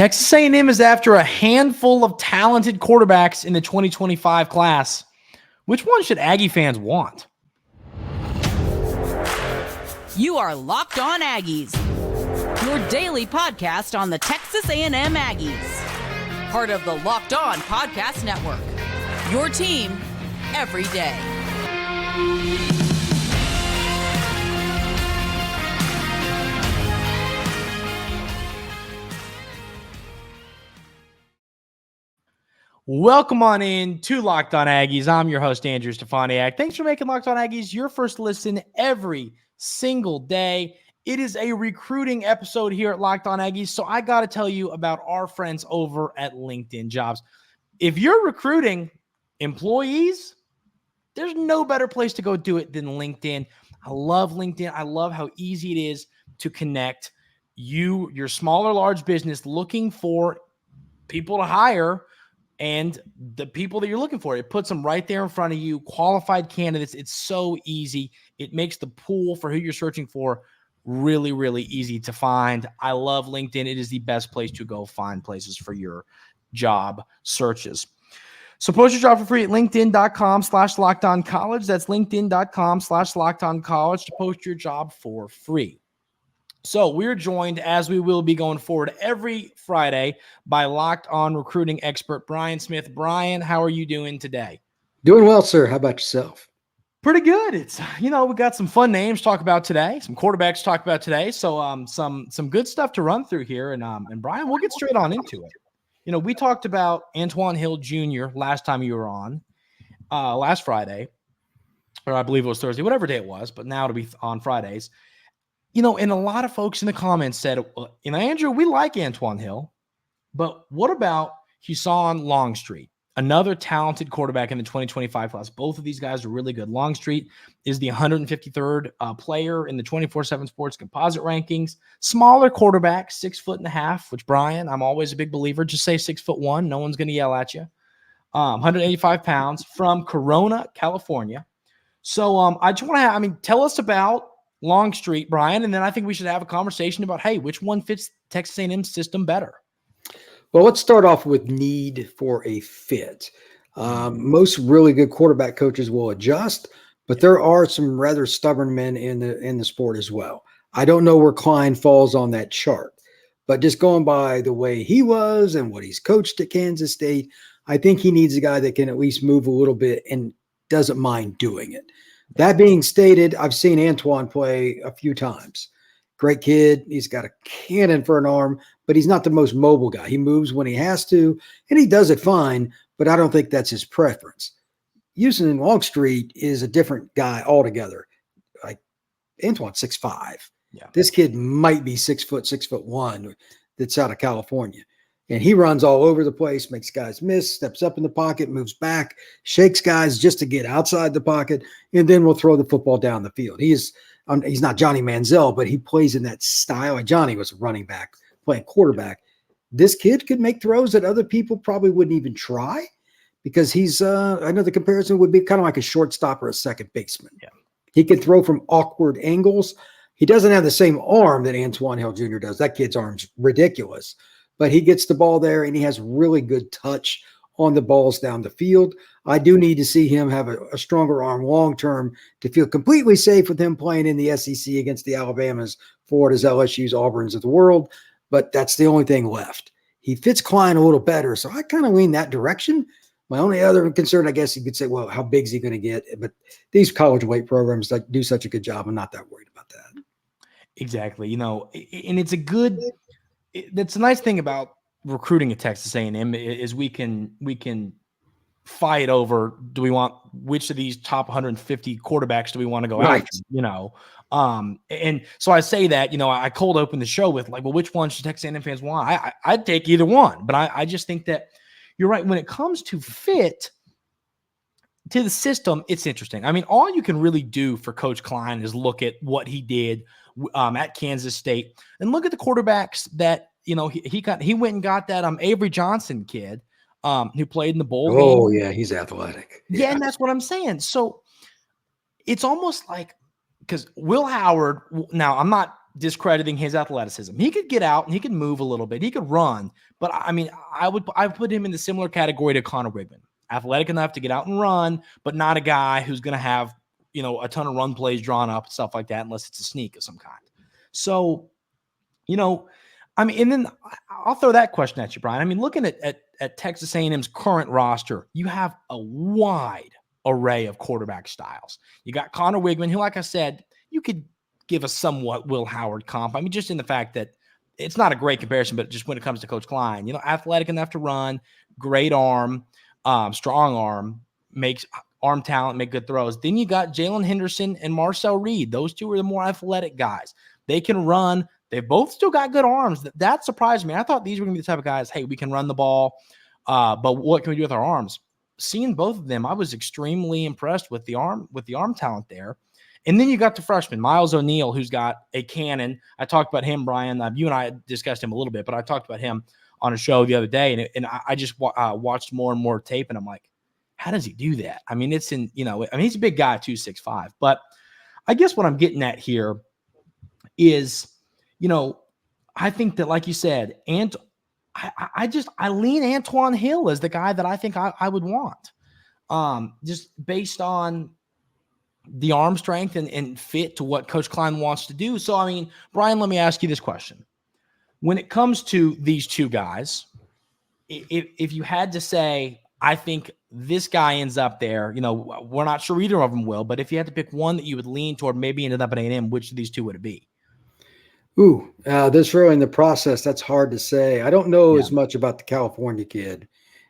Texas A&M is after a handful of talented quarterbacks in the 2025 class. Which one should Aggie fans want? You are Locked On Aggies, your daily podcast on the Texas A&M Aggies. Part of the Locked On Podcast Network, your team every day. Welcome on in to Locked On Aggies. I'm your host, Andrew Stefaniak. Thanks for making Locked On Aggies your first listen every single day. It is a recruiting episode here at Locked On Aggies, so I got to tell you about our friends over at LinkedIn Jobs. If you're recruiting employees, there's no better place to go do it than LinkedIn. I love LinkedIn. I love how easy it is to connect your small or large business looking for people to hire and the people that you're looking for. It puts them right there in front of you, qualified candidates. It's so easy. It makes the pool for who you're searching for really, really easy to find. I love LinkedIn. It is the best place to go find places for your job searches. So post your job for free at linkedin.com/lockedoncollege. That's linkedin.com/lockedoncollege to post your job for free. So we're joined, as we will be going forward every Friday, by Locked On recruiting expert Brian Smith. Brian, how are you doing today? Doing well, sir. How about yourself? Pretty good. It's, we got some fun names to talk about today, some quarterbacks to talk about today. So some good stuff to run through here. And Brian, we'll get straight on into it. We talked about Antwann Hill Jr. last time you were on, last Friday, or I believe it was Thursday, whatever day it was, but now it'll be on Fridays. And a lot of folks in the comments said, Andrew, we like Antwann Hill, but what about Husan Longstreet, another talented quarterback in the 2025 class? Both of these guys are really good. Longstreet is the 153rd player in the 24/7 Sports composite rankings. Smaller quarterback, 6'1.5", which, Brian, I'm always a big believer. Just say 6'1". No one's going to yell at you. 185 pounds from Corona, California. So I just want to tell us about Longstreet, Brian, and then I think we should have a conversation about, hey, which one fits Texas A&M system better? Well, let's start off with need for a fit. Most really good quarterback coaches will adjust, but there are some rather stubborn men in the sport as well. I don't know where Klein falls on that chart, but just going by the way he was and what he's coached at Kansas State, I think he needs a guy that can at least move a little bit and doesn't mind doing it. That being stated, I've seen Antwann play a few times. Great kid. He's got a cannon for an arm, but he's not the most mobile guy. He moves when he has to, and he does it fine, but I don't think that's his preference. Husan Longstreet is a different guy altogether. Like Antwann's 6'5". Yeah. This kid might be 6 foot, 6'1", that's out of California. And he runs all over the place, makes guys miss, steps up in the pocket, moves back, shakes guys just to get outside the pocket, and then we'll throw the football down the field. He's not Johnny Manziel, but he plays in that style. Like Johnny was a running back, playing quarterback. This kid could make throws that other people probably wouldn't even try because he's I know the comparison would be kind of like a shortstop or a second baseman. Yeah. He can throw from awkward angles. He doesn't have the same arm that Antwann Hill Jr. does. That kid's arm's ridiculous. But he gets the ball there, and he has really good touch on the balls down the field. I do need to see him have a stronger arm long-term to feel completely safe with him playing in the SEC against the Alabamas, Floridas, LSUs, Auburns of the world. But that's the only thing left. He fits Klein a little better, so I kind of lean that direction. My only other concern, I guess you could say, well, how big is he going to get? But these college weight programs do such a good job. I'm not that worried about that. Exactly. And it's that's a nice thing about recruiting at Texas A&M is we can fight over, do we want which of these top 150 quarterbacks do we want to go after, and so I say that, I cold open the show with like, well, which one should Texas A&M fans want? I'd take either one, but I just think that you're right. When it comes to fit to the system, it's interesting. All you can really do for Coach Klein is look at what he did at Kansas State and look at the quarterbacks that, he went and got that Avery Johnson kid who played in the bowl game. Oh, yeah, he's athletic. Yeah, and that's what I'm saying. So it's almost like, because Will Howard, now I'm not discrediting his athleticism. He could get out and he could move a little bit. He could run. But I mean, I put him in the similar category to Connor Wigman. Athletic enough to get out and run, but not a guy who's going to have, a ton of run plays drawn up, stuff like that, unless it's a sneak of some kind. So, and then I'll throw that question at you, Brian. I mean, looking at Texas A&M's current roster, you have a wide array of quarterback styles. You got Connor Wigman, who, like I said, you could give a somewhat Will Howard comp. I mean, just in the fact that it's not a great comparison, but just when it comes to Coach Klein, athletic enough to run, great arm, strong arm, makes arm talent, make good throws. Then you got Jalen Henderson and Marcel Reed. Those two are the more athletic guys. They can run. They both still got good arms. That surprised me. I thought these were going to be the type of guys, hey, we can run the ball, but what can we do with our arms? Seeing both of them, I was extremely impressed with the arm talent there. And then you got the freshman, Miles O'Neal, who's got a cannon. I talked about him, Brian. You and I discussed him a little bit, but I talked about him on a show the other day, and I just watched more and more tape, and I'm like, how does he do that? I mean, he's a big guy, 265. But I guess what I'm getting at here is, I think that, like you said, I lean Antwann Hill as the guy that I think I would want, just based on the arm strength and fit to what Coach Klein wants to do. So, I mean, Brian, let me ask you this question. When it comes to these two guys, if you had to say, I think this guy ends up there, we're not sure either of them will, but if you had to pick one that you would lean toward, maybe ended up at A&M, which of these two would it be? This early in the process, that's hard to say. I don't know as much about the California kid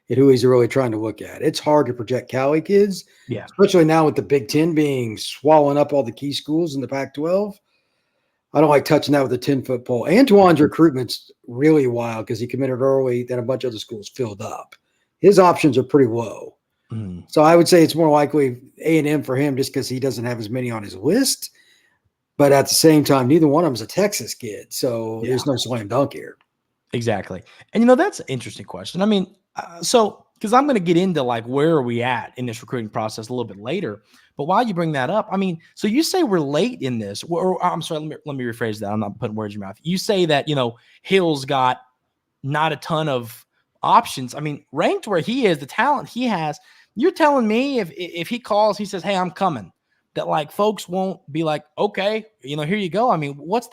and who he's really trying to look at. It's hard to project Cali kids, especially now with the Big Ten being swallowing up all the key schools in the Pac-12. I don't like touching that with a 10-foot pole. Antwann's recruitment's really wild because he committed early, then a bunch of other schools filled up. His options are pretty low. So I would say it's more likely A&M for him just because he doesn't have as many on his list. But at the same time, neither one of them is a Texas kid. So there's no slam dunk here. Exactly. And, that's an interesting question. I mean, because I'm going to get into like where are we at in this recruiting process a little bit later. But while you bring that up, I mean, so you say we're late in this. Or I'm sorry, let me rephrase that. I'm not putting words in your mouth. You say that, Hill's got not a ton of options. I mean, ranked where he is, the talent he has, you're telling me if he calls, he says, hey, I'm coming, that like folks won't be like, okay, here you go. I mean, what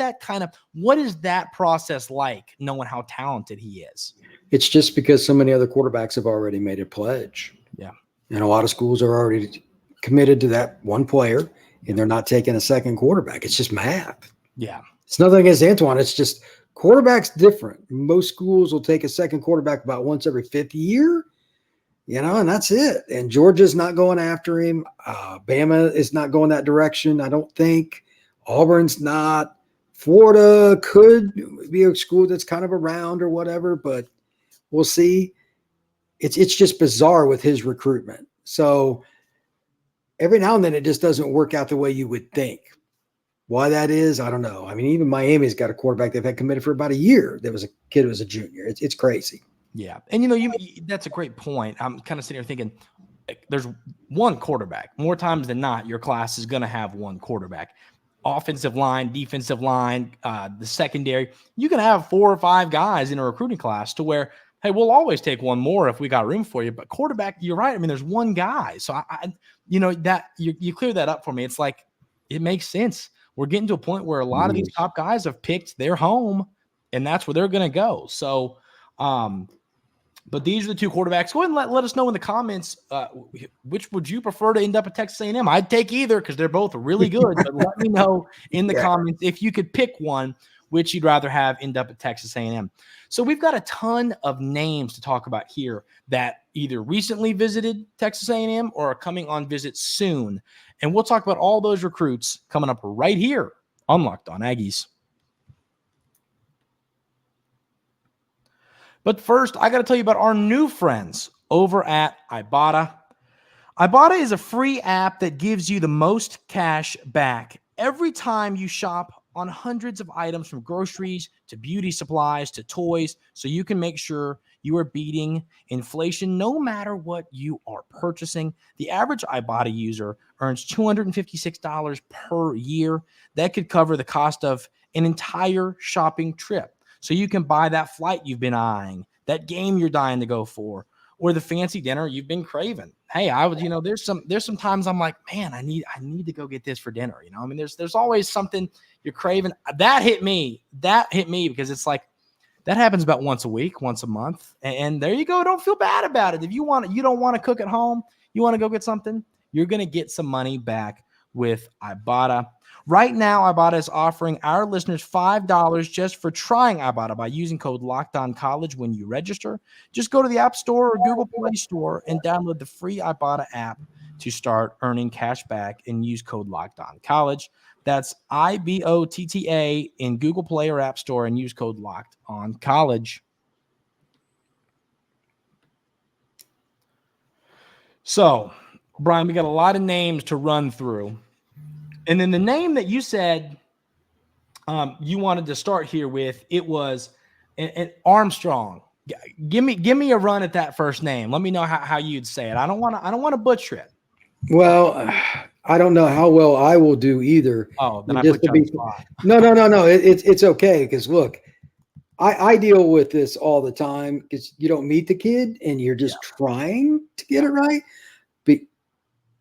is that process like, knowing how talented he is? It's just because so many other quarterbacks have already made a pledge. Yeah. And a lot of schools are already committed to that one player, and they're not taking a second quarterback. It's just math. Yeah. It's nothing against Antwann. It's just quarterback's different. Most schools will take a second quarterback about once every fifth year, and that's it. And Georgia's not going after him. Bama is not going that direction, I don't think. Auburn's not. Florida could be a school that's kind of around or whatever, but we'll see. It's just bizarre with his recruitment. So every now and then it just doesn't work out the way you would think. Why that is, I don't know. I mean, even Miami's got a quarterback they've had committed for about a year. There was a kid who was a junior. It's crazy. Yeah. And, that's a great point. I'm kind of sitting here thinking there's one quarterback. More times than not, your class is going to have one quarterback. Offensive line, defensive line, the secondary. You can have 4 or 5 guys in a recruiting class to where, hey, we'll always take one more if we got room for you. But quarterback, you're right. I mean, there's one guy. So, that you clear that up for me. It's like it makes sense. We're getting to a point where a lot of these top guys have picked their home, and that's where they're going to go. So, but these are the two quarterbacks. Go ahead and let us know in the comments, which would you prefer to end up at Texas A&M? I'd take either because they're both really good. But let me know in the comments if you could pick one, which you'd rather have end up at Texas A&M. So we've got a ton of names to talk about here that either recently visited Texas A&M or are coming on visit soon. And we'll talk about all those recruits coming up right here on Locked On Aggies. But first, I got to tell you about our new friends over at Ibotta. Ibotta is a free app that gives you the most cash back every time you shop on hundreds of items from groceries to beauty supplies to toys, so you can make sure you are beating inflation no matter what you are purchasing. The average Ibotta user earns $256 per year. That could cover the cost of an entire shopping trip. So you can buy that flight you've been eyeing, that game you're dying to go for, or the fancy dinner you've been craving. Hey, there's some times I'm like, man, I need to go get this for dinner. I mean, there's always something you're craving. That hit me because it's like, that happens about once a week, once a month. And there you go. Don't feel bad about it. If you don't want to cook at home, you want to go get something, you're going to get some money back with Ibotta. Right now, Ibotta is offering our listeners $5 just for trying Ibotta by using code LOCKEDONCollege when you register. Just go to the App Store or Google Play Store and download the free Ibotta app to start earning cash back and use code LOCKEDONCollege. That's IBOTTA in Google Play or App Store and use code LOCKEDONCollege. So, Brian, we got a lot of names to run through. And then the name that you said you wanted to start here with, it was an Armstrong. Give me a run at that first name. Let me know how you'd say it. I don't want to butcher it. Well, I don't know how well I will do either. Oh, then I put you on the spot. No. It's okay because look, I deal with this all the time because you don't meet the kid and you're just trying to get it right. But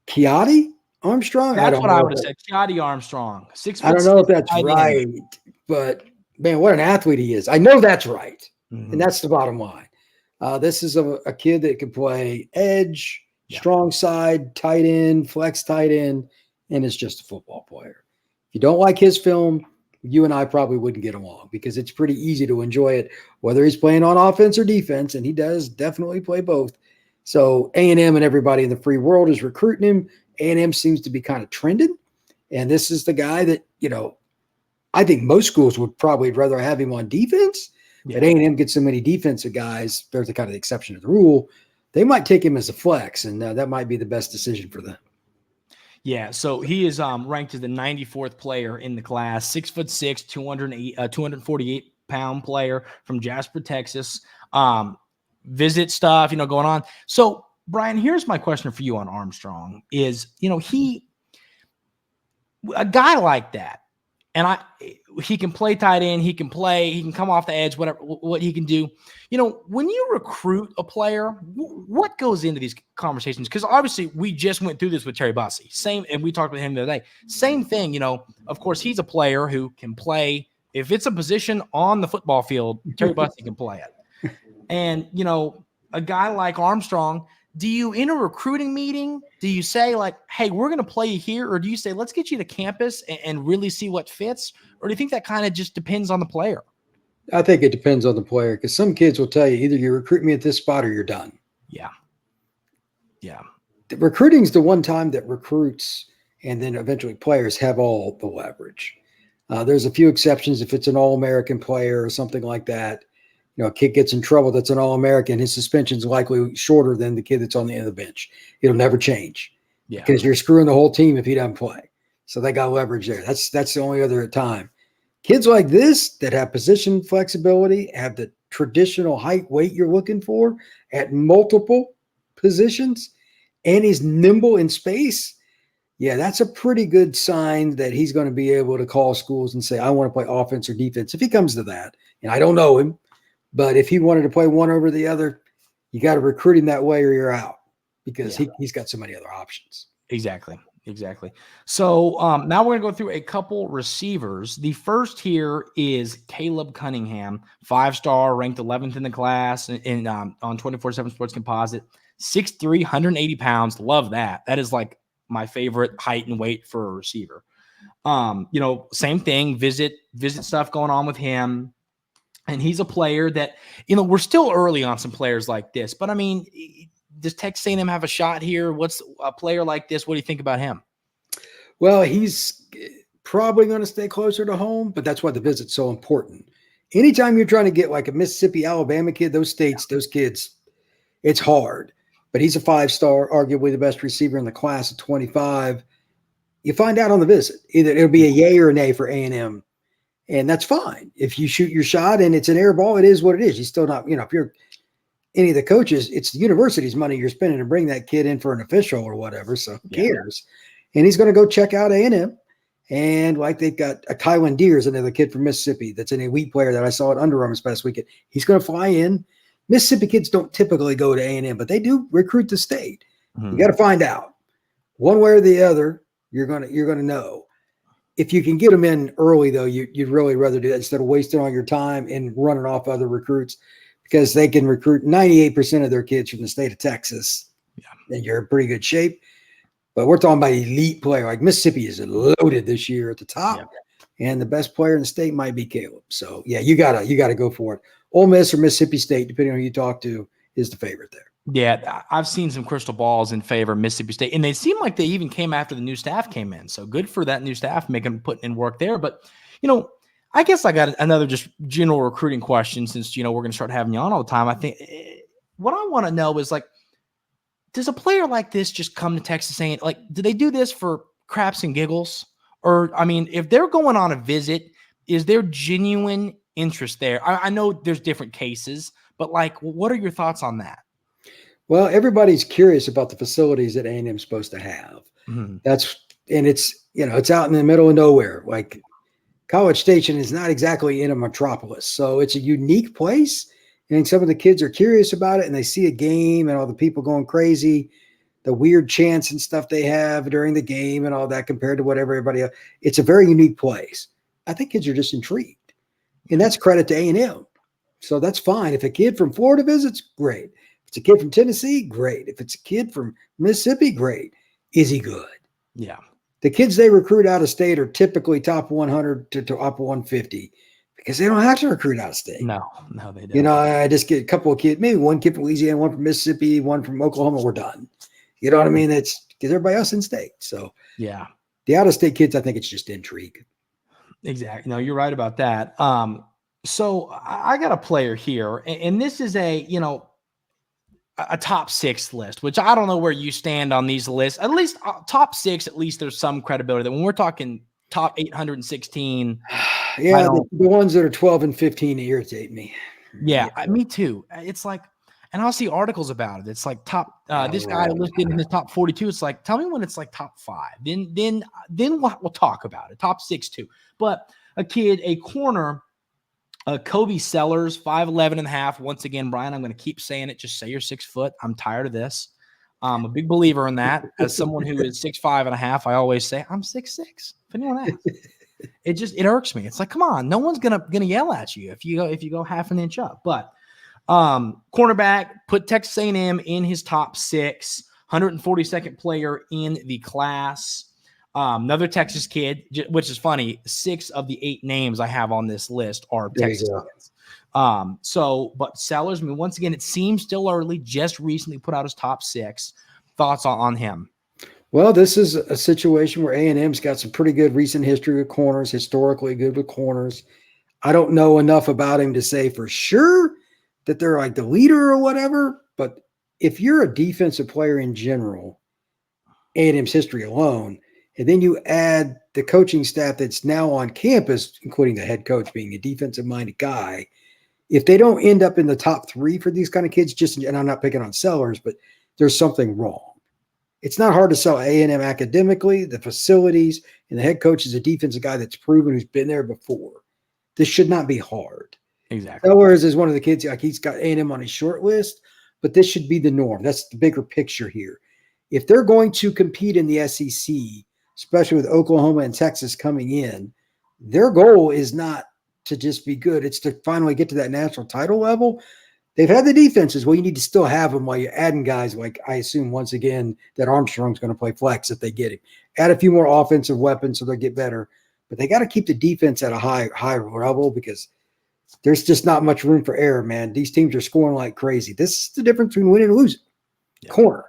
Kiotti Armstrong? That's what I would have said. Kiotti Armstrong. 6 foot. I don't know if that's right, but man, what an athlete he is. I know that's right. Mm-hmm. And that's the bottom line. This is a kid that can play edge, strong side, tight end, flex tight end, and is just a football player. If you don't like his film, you and I probably wouldn't get along because it's pretty easy to enjoy it, whether he's playing on offense or defense, and he does definitely play both. So A&M and everybody in the free world is recruiting him. A&M seems to be kind of trending, and this is the guy that, I think most schools would probably rather have him on defense, but A&M gets so many defensive guys, they're the kind of the exception to the rule. They might take him as a flex, and that might be the best decision for them. Yeah, so he is ranked as the 94th player in the class, 6'6", 248-pound player from Jasper, Texas. Visit stuff, going on. So, Brian, here's my question for you on Armstrong is, a guy like that, and he can play tight end, he can come off the edge, whatever, what he can do. When you recruit a player, what goes into these conversations? Because obviously we just went through this with Terry Bussey. And we talked with him the other day. Same thing, of course, he's a player who can play. If it's a position on the football field, Terry Bussey can play it. And, a guy like Armstrong, do you, in a recruiting meeting, do you say like, hey, we're going to play you here? Or do you say, let's get you to campus and really see what fits? Or do you think that kind of just depends on the player? I think it depends on the player because some kids will tell you either you recruit me at this spot or you're done. Yeah. Recruiting's the one time that recruits and then eventually players have all the leverage. There's a few exceptions if it's an All-American player or something like that. A kid gets in trouble that's an All-American, his suspension's likely shorter than the kid that's on the end of the bench. It'll never change because you're screwing the whole team if he doesn't play. So they got leverage there. That's the only other time. Kids like this that have position flexibility, have the traditional height, weight you're looking for at multiple positions, and he's nimble in space. Yeah, that's a pretty good sign that he's going to be able to call schools and say, I want to play offense or defense if he comes to that. And I don't know him. But if he wanted to play one over the other, you got to recruit him that way or you're out because he's got so many other options. Exactly. So now we're going to go through a couple receivers. The first here is Caleb Cunningham, 5-star, ranked 11th in the class on 24/7 Sports Composite, 6'3", 180 pounds. Love that. That is like my favorite height and weight for a receiver. Same thing, visit stuff going on with him. And he's a player that, we're still early on some players like this. But, I mean, does Texas A&M have a shot here? What's a player like this? What do you think about him? Well, he's probably going to stay closer to home, but that's why the visit's so important. Anytime you're trying to get like a Mississippi, Alabama kid, those kids, it's hard. But he's a 5-star, arguably the best receiver in the class of 25. You find out on the visit. Either it'll be a yay or a nay for A&M. And that's fine. If you shoot your shot and it's an air ball, it is what it is. You're still not, if you're any of the coaches, it's the university's money you're spending to bring that kid in for an official or whatever. So who cares? And he's going to go check out A&M. And like they've got a Kylan Deers, another kid from Mississippi that's an elite player that I saw at Under Armour this past weekend. He's going to fly in. Mississippi kids don't typically go to A&M, but they do recruit the state. You got to find out. One way or the other, you're gonna know. If you can get them in early, though, you'd really rather do that instead of wasting all your time and running off other recruits, because they can recruit 98% of their kids from the state of Texas. Yeah. And you're in pretty good shape. But we're talking about elite player. Like Mississippi is loaded this year at the top, and the best player in the state might be Caleb. So yeah, you gotta go for it. Ole Miss or Mississippi State, depending on who you talk to, is the favorite there. Yeah, I've seen some crystal balls in favor of Mississippi State, and they seem like they even came after the new staff came in. So good for that new staff putting in work there. But I guess I got another just general recruiting question, since we're going to start having you on all the time. I think what I want to know is, like, does a player like this just come to Texas A&M? Like, do they do this for craps and giggles? Or, I mean, if they're going on a visit, is there genuine interest there? I know there's different cases, but, like, what are your thoughts on that? Well, everybody's curious about the facilities that A&M is supposed to have. Mm-hmm. It's out in the middle of nowhere. Like, College Station is not exactly in a metropolis. So it's a unique place. And some of the kids are curious about it, and they see a game and all the people going crazy, the weird chants and stuff they have during the game and all that compared to what everybody else. It's a very unique place. I think kids are just intrigued. And that's credit to A&M. So that's fine. If a kid from Florida visits, great. If it's a kid from Tennessee, great. If it's a kid from Mississippi, great. Is he good? Yeah. The kids they recruit out of state are typically top 100 to top 150. Because they don't have to recruit out of state. No, they don't. I just get a couple of kids, maybe one kid from Louisiana, one from Mississippi, one from Oklahoma. We're done. You know what I mean? It's because everybody else in state. So yeah, the out-of-state kids, I think it's just intrigue. Exactly. No, you're right about that. So I got a player here, and this is a top 6 list, which I don't know where you stand on these lists. At least top 6, at least there's some credibility. That when we're talking top 816. Yeah, the ones that are 12 and 15 irritate me. Yeah, me too. It's like, and I'll see articles about it. It's like top. This guy listed in his top 42. It's like, tell me when it's like top 5. Then we'll talk about it. Top 6 too. But a corner, Cobey Sellers, 5'11 and a half. Once again, Brian, I'm going to keep saying it. Just say you're 6 foot. I'm tired of this. I'm a big believer in that. As someone who is 6'5 and a half, I always say I'm 6'6". If anyone asks. It irks me. It's like, come on, no one's gonna yell at you if you go half an inch up. But cornerback, put Texas A&M in his top 6, 142nd player in the class. Another Texas kid, which is funny. 6 of the 8 names I have on this list are Texas kids. But Sellers, I mean, once again, it seems still early. Just recently put out his top 6. Thoughts on him? Well, this is a situation where A&M's got some pretty good recent history with corners, historically good with corners. I don't know enough about him to say for sure that they're like the leader or whatever, but if you're a defensive player in general, A&M's history alone, and then you add the coaching staff that's now on campus, including the head coach being a defensive-minded guy, if they don't end up in the top 3 for these kind of kids, and I'm not picking on Sellers, but there's something wrong. It's not hard to sell A&M academically, the facilities, and the head coach is a defensive guy that's proven, who's been there before. This should not be hard. Exactly. Sellers is one of the kids, like he's got A&M on his short list, but this should be the norm. That's the bigger picture here. If they're going to compete in the SEC, especially with Oklahoma and Texas coming in, their goal is not to just be good. It's to finally get to that national title level. They've had the defenses. Well, you need to still have them while you're adding guys like, I assume, once again, that Armstrong's going to play flex if they get him. Add a few more offensive weapons so they'll get better. But they got to keep the defense at a higher level because there's just not much room for error, man. These teams are scoring like crazy. This is the difference between winning and losing. Yeah. Corner.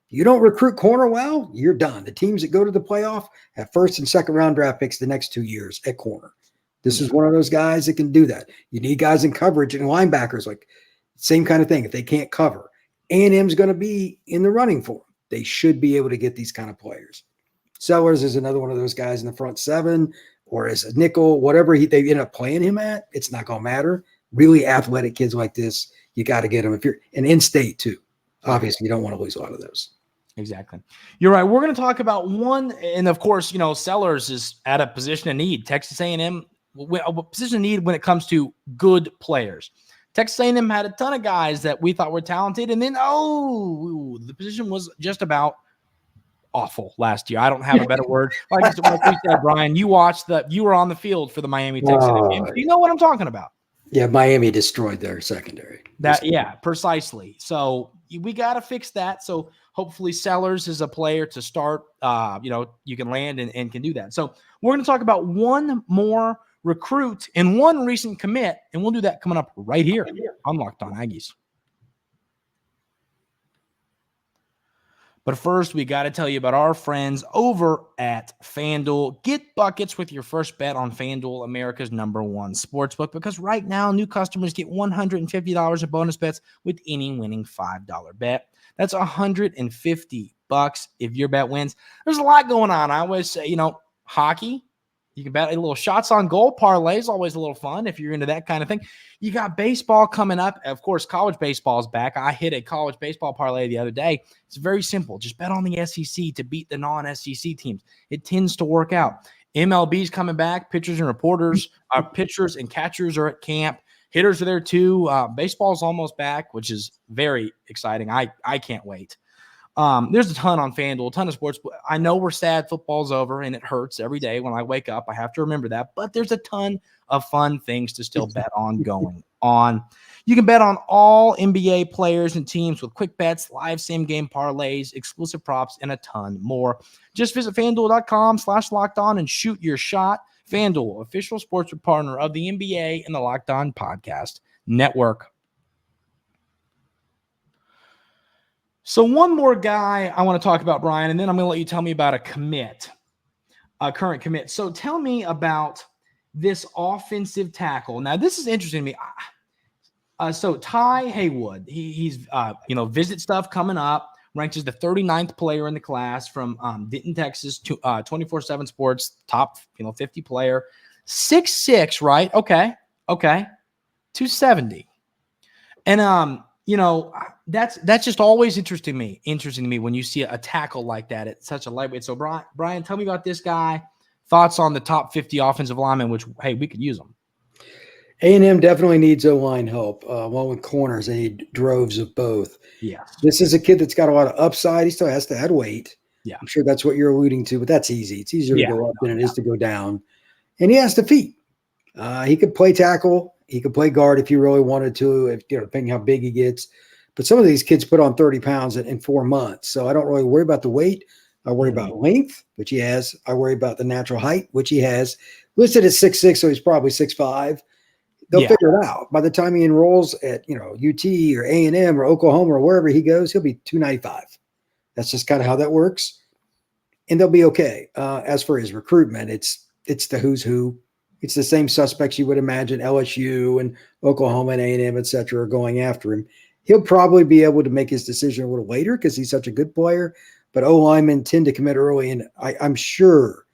You don't recruit corner well, you're done. The teams that go to the playoff have first and second round draft picks the next 2 years at corner. This is one of those guys that can do that. You need guys in coverage and linebackers, like same kind of thing. If they can't cover, A&M's going to be in the running for them. They should be able to get these kind of players. Sellers is another one of those guys in the front 7 or as a nickel, whatever they end up playing him at, it's not going to matter. Really athletic kids like this, you got to get them. If you're an in-state too, obviously you don't want to lose a lot of those. Exactly. You're right. We're going to talk about one, and of course, Sellers is at a position of need. Texas A&M, a position of need when it comes to good players. Texas A&M had a ton of guys that we thought were talented, and then, the position was just about awful last year. I don't have a better word. Like we said, Brian, you were on the field for the Miami Texas A&M game. You know what I'm talking about. Yeah, Miami destroyed their secondary. Precisely. So we got to fix that. So hopefully Sellers is a player to start. You can land and can do that. So we're going to talk about one more recruit and one recent commit, and we'll do that coming up right here on Locked On Aggies. But first, we got to tell you about our friends over at FanDuel. Get buckets with your first bet on FanDuel, America's #1 sportsbook, because right now, new customers get $150 in bonus bets with any winning $5 bet. That's $150 if your bet wins. There's a lot going on. I always say, hockey. You can bet a little shots on goal. Parlay is always a little fun if you're into that kind of thing. You got baseball coming up. Of course, college baseball is back. I hit a college baseball parlay the other day. It's very simple. Just bet on the SEC to beat the non-SEC teams. It tends to work out. MLB's coming back. Pitchers and catchers are at camp. Hitters are there too. Baseball's almost back, which is very exciting. I can't wait. There's a ton on FanDuel, a ton of sports. I know we're sad football's over, and it hurts every day when I wake up. I have to remember that. But there's a ton of fun things to still bet on going on. You can bet on all NBA players and teams with quick bets, live same-game parlays, exclusive props, and a ton more. Just visit FanDuel.com/LockedOn and shoot your shot. FanDuel, official sports partner of the NBA and the Locked On Podcast Network. So one more guy I want to talk about, Brian, and then I'm going to let you tell me about a current commit. So tell me about this offensive tackle. Now, this is interesting to me. So Ty Haywood, he's visit stuff coming up, ranked as the 39th player in the class from Denton, Texas, 24/7 Sports, top 50 player, 6'6", right? Okay, 270, and that's just always interesting to me when you see a tackle like that at such a lightweight. So Brian, tell me about this guy. Thoughts on the top 50 offensive linemen, which, hey, we could use them. A&M definitely needs O-line help. Along with corners, they need droves of both. Yes. This is a kid that's got a lot of upside. He still has to add weight. Yeah. I'm sure that's what you're alluding to, but that's easy. It's easier to go up than it is to go down. And he has the feet. He could play tackle. He could play guard if he really wanted to, depending how big he gets. But some of these kids put on 30 pounds in 4 months. So I don't really worry about the weight. I worry about length, which he has. I worry about the natural height, which he has. Listed at 6'6", so he's probably 6'5". They'll figure it out. By the time he enrolls at, UT or A&M or Oklahoma or wherever he goes, he'll be 295. That's just kind of how that works. And they'll be okay. As for his recruitment, it's the who's who. It's the same suspects you would imagine LSU and Oklahoma and A&M, et cetera, are going after him. He'll probably be able to make his decision a little later because he's such a good player. But O-linemen tend to commit early, and I'm sure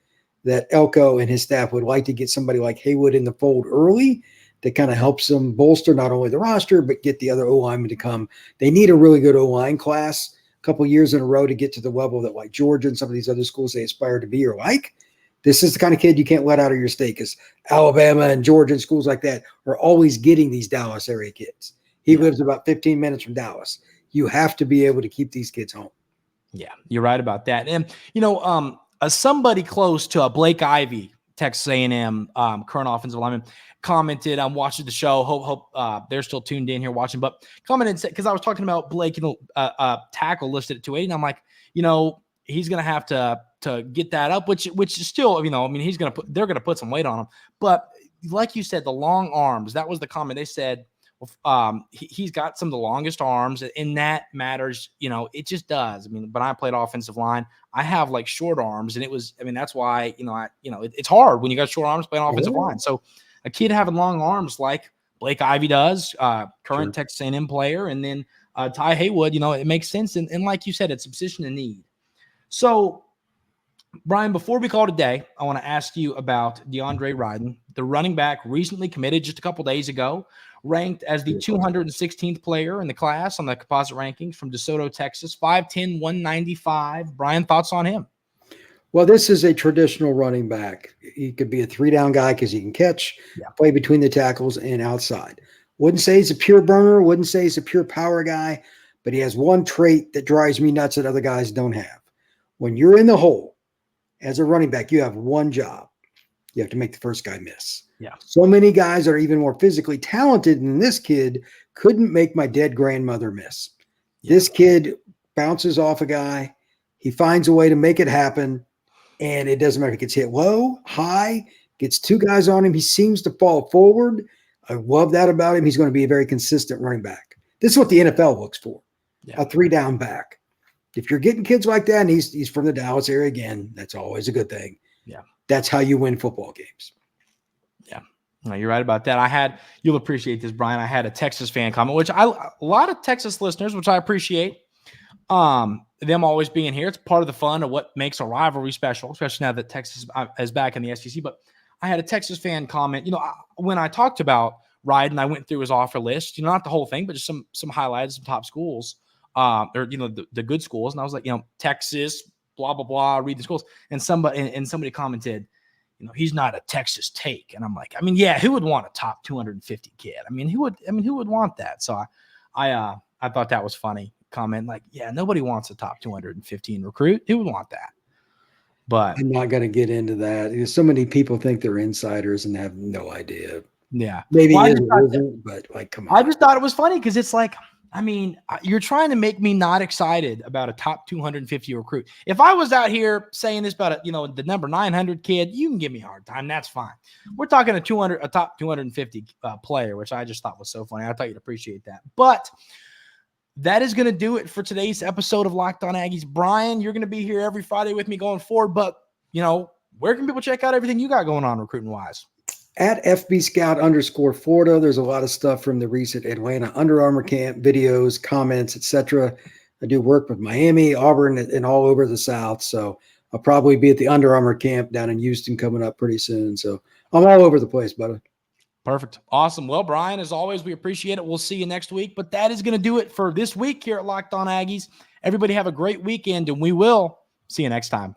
that Elko and his staff would like to get somebody like Haywood in the fold early that kind of helps them bolster not only the roster, but get the other O-linemen to come. They need a really good O-line class a couple of years in a row to get to the level that like Georgia and some of these other schools they aspire to be or like. This is the kind of kid you can't let out of your state because Alabama and Georgia and schools like that are always getting these Dallas area kids. He lives about 15 minutes from Dallas. You have to be able to keep these kids home. Yeah, you're right about that. And, somebody close to Blake Ivy, Texas A&M current offensive lineman, commented, I'm watching the show. Hope they're still tuned in here watching, but commented, because I was talking about Blake, tackle listed at 280. And I'm like, he's going to have to get that up, which is still, they're going to put some weight on him. But like you said, the long arms, that was the comment. They said, he's got some of the longest arms, and that matters. It just does. When I played offensive line, I have like short arms, and it was, that's why, it's hard when you got short arms playing offensive line. So a kid having long arms like Blake Ivy does, current Texas A&M player, and then Ty Haywood, it makes sense. And like you said, it's a position of need. So Brian, before we call today, I want to ask you about DeAndre Ryden, the running back recently committed just a couple days ago, ranked as the 216th player in the class on the composite rankings from DeSoto, Texas, 5'10", 195. Brian, thoughts on him? Well, this is a traditional running back. He could be a 3-down guy because he can catch, play between the tackles and outside. Wouldn't say he's a pure burner, wouldn't say he's a pure power guy, but he has one trait that drives me nuts that other guys don't have. When you're in the hole as a running back, you have one job. You have to make the first guy miss. Yeah. So many guys that are even more physically talented than this kid couldn't make my dead grandmother miss. Yeah. This kid bounces off a guy. He finds a way to make it happen. And it doesn't matter if he gets hit low, high, gets two guys on him. He seems to fall forward. I love that about him. He's going to be a very consistent running back. This is what the NFL looks for, a 3-down back. If you're getting kids like that, and he's from the Dallas area again, that's always a good thing. Yeah. That's how you win football games. Yeah. No, you're right about that. You'll appreciate this, Brian. I had a Texas fan comment, which a lot of Texas listeners, which I appreciate. Them always being here. It's part of the fun of what makes a rivalry special, especially now that Texas is back in the SEC. But I had a Texas fan comment, when I talked about Ryden, I went through his offer list, not the whole thing, but just some highlights, some top schools, or, the good schools. And I was like, Texas, blah, blah, blah, read the schools. And somebody commented, he's not a Texas take. And I'm like, who would want a top 250 kid? Who would want that? So I thought that was funny. Comment like, nobody wants a top 215 recruit. Who would want that? But I'm not going to get into that. So many people think they're insiders and have no idea. Yeah, maybe but come on. I just thought it was funny because it's like, you're trying to make me not excited about a top 250 recruit. If I was out here saying this about the number 900 kid, you can give me a hard time. That's fine. We're talking a top 250 player, which I just thought was so funny. I thought you'd appreciate that, but. That is going to do it for today's episode of Locked On Aggies. Brian, you're going to be here every Friday with me going forward, but, where can people check out everything you got going on recruiting-wise? At FBScout_Florida, there's a lot of stuff from the recent Atlanta Under Armour camp, videos, comments, etc. I do work with Miami, Auburn, and all over the South, so I'll probably be at the Under Armour camp down in Houston coming up pretty soon. So I'm all over the place, buddy. Perfect. Awesome. Well, Brian, as always, we appreciate it. We'll see you next week. But that is going to do it for this week here at Locked On Aggies. Everybody have a great weekend, and we will see you next time.